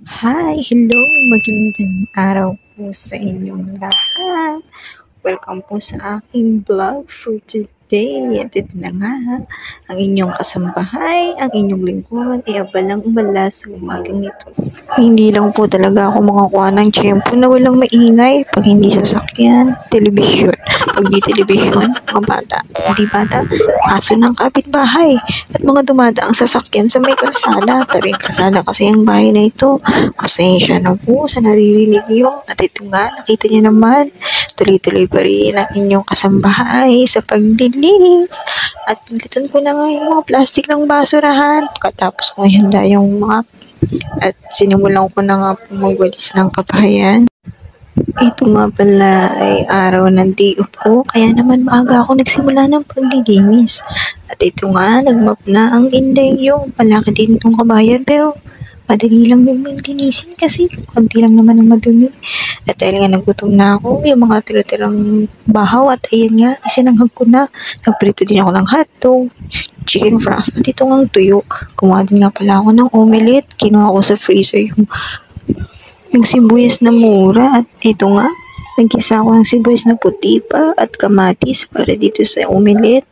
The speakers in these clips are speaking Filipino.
Hi! Hello! Magandang araw po sa inyong lahat. Welcome po sa aking vlog for today. At ito na nga, ang inyong kasambahay, ang inyong lingkod ay abalang umala sa umagang ito. Hindi lang po talaga ako makakuha ng tiyempo na walang maingay pag hindi sasakyan, telebisyon. Pag di telebisyon, mga bata, hindi bata, aso ng kapitbahay at mga dumadaang sasakyan sa may kalsada. Tabing kalsada kasi ang bahay na ito. Pasensya na po sa naririnig niyo. At ito nga, nakita niyo naman, tuloy-tuloy pa rin ang inyong kasambahay sa paglilinis. At pilitan ko na nga yung mga plastic ng basurahan. Katapos ko handa yung mga at sinimulan ko na nga po magwalis ng kabahayan. Ito nga pala ay araw ng day off ko, kaya naman maaga ako nagsimula ng paglilinis. At ito nga, nagmap na ang inday yung malaki din itong kabayan, pero madali lang yung linisin kasi konti lang naman ang madumi. At dahil nga nagutom na ako, yung mga tira-tirang bahaw at ayan nga, isinanghag ko na. Nagprito din ako ng hotdog, chicken fries at ito nga tuyo. Kumuha din nga pala ako ng omelette, kinuha ko sa freezer yung sibuyas na mura at ito nga, nagkisa ako ng sibuyas na puti pa at kamatis para dito sa omelette.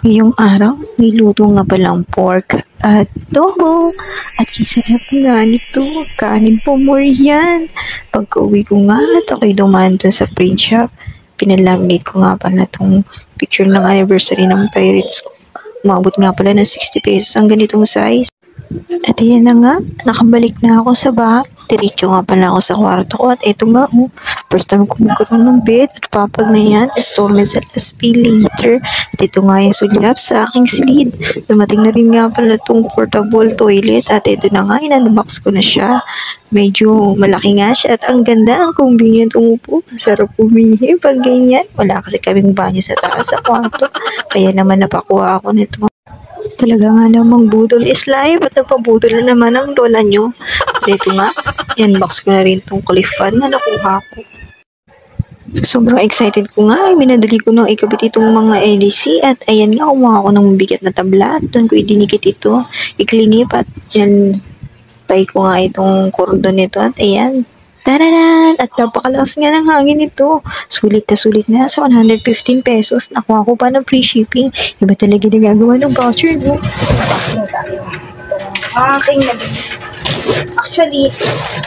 Ngayong araw, niluto nga palang pork at adobo. At kisarap nga nito, kanin po more yan. Pagka-uwi ko nga at ako'y dumaan dun sa print shop, pinalaminate ko nga pala itong picture ng anniversary ng Pirates ko. Umabot nga pala ng 60 pesos ang ganitong size. At ayan na nga, nakabalik na ako sa bahay. Diretso nga pala ako sa kwarto ko at eto nga, first time ko magkaroon ng bed at papag na yan, installment sa last pay later. At ito nga yung sulyap sa aking silid. Dumating na rin nga pala itong portable toilet at ito na nga, in-unbox ko na siya. Medyo malaki nga siya at ang ganda, ang convenient umupo. Ang sarap umihi pag ganyan. Wala kasi kaming banyo sa taas sa kwarto. Kaya naman napakuha ako nito. Talaga nga namang budol is life at nagpabudol na naman ang lola nyo. Dito nga, i-unbox ko na rin itong cliff fan na nakuha ko. So, sobrang excited ko nga, minadali ko nang ikabit itong mga LEC at ayan nga, kumuha ko ng mabigat na tabla at doon ko idinikit ito, iklinip at yan, tay ko nga itong cordon nito at ayan, tararan! At napakalakas nga ng hangin ito. Sulit na sa 115 pesos. Nakuha ko pa ng free shipping. Iba talaga nagagawa ng voucher, no? Unboxing tayo. Itong aking nabili. Actually,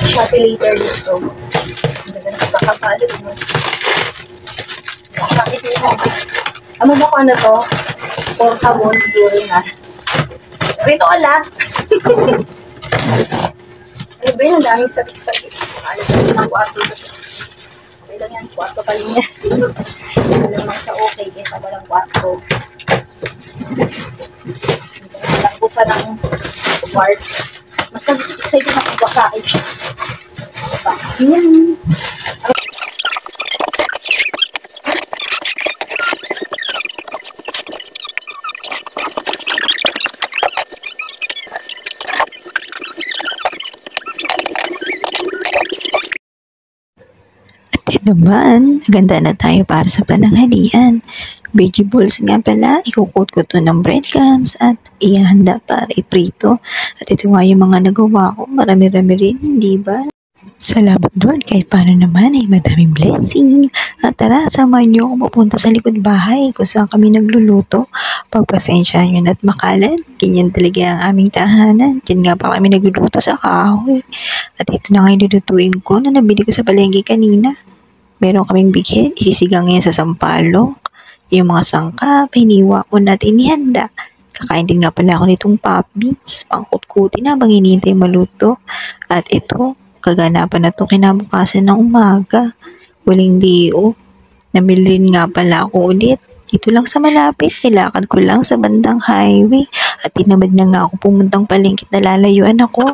Shopee later dito. Ang ganda na pagkakabalot mo. Bakit nyo? Ano ba kung ano to? Portable urinal. Ito ala. Ano ba yun? Ang daming sakit-sakit. Alam ko yun ang kwarto. Okay lang yan. Kwarto pa rin yan. Alam lang sa okay. Kesa walang kwarto. Alam ko sa ng kwarto. Mas excited ako bakain. Diba? Yan. Naman, ganda na tayo para sa pananghalian. Vegetables nga pala, ikukot ko to ng breadcrumbs at ihanda para iprito. At ito nga yung mga nagawa ko, marami-rami rin, di ba? Salamat Lord, kahit paano naman ay madaming blessing. At tara, samahan niyo ako mapunta sa likod bahay kung saan kami nagluluto. Pagpasensya nyo na't makalat, ganyan talaga ang aming tahanan. Diyan nga pa kami nagluluto sa kahoy. At ito na nga yung lulutuin ko na nabili ko sa palengke kanina. Meron kaming bighet, isisigang ngayon sa sampalok. Yung mga sangkap, hiniwa ko na't inihanda. Kakain din nga pala ako nitong pop beans, pangkutkutin habang hinihintay maluto. At ito, kaganapan na ito kinabukasan ng umaga. Huling diyo, namili rin nga pala ako ulit. Ito lang sa malapit, nilakad ko lang sa bandang highway. At tinamad na nga ako pumuntang palengke na lalayuan ako.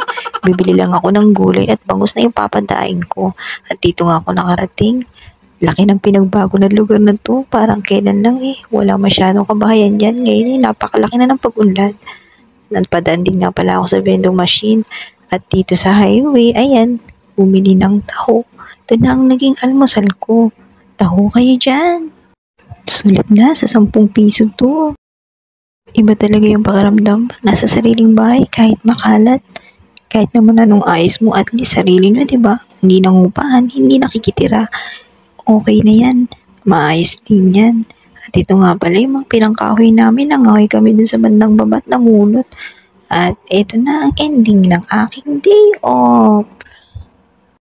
Bibili lang ako ng gulay at bangus na yung papadaing ko. At dito nga ako nakarating. Laki ng pinagbago na lugar na to. Parang kailan lang wala masyadong kabahayan dyan. Ngayon napakalaki na ng pag-unlad. Nagpadaan din nga pala ako sa vending machine. At dito sa highway, ayan, bumili ng taho. Ito na ang naging almusal ko. Taho kayo dyan. Sulit na sa 10 piso to. Iba talaga yung pakiramdam. Nasa sariling bahay kahit makalat. Kahit naman anong ayos mo, at least sarili mo, 'di ba? Hindi nangungupahan, hindi nakikitira. Okay na 'yan, maayos din 'yan. At ito nga pala yung mga pinangkahoy namin, nangahoy kami dun sa bandang baba at namulot. At eto na ang ending ng aking day off.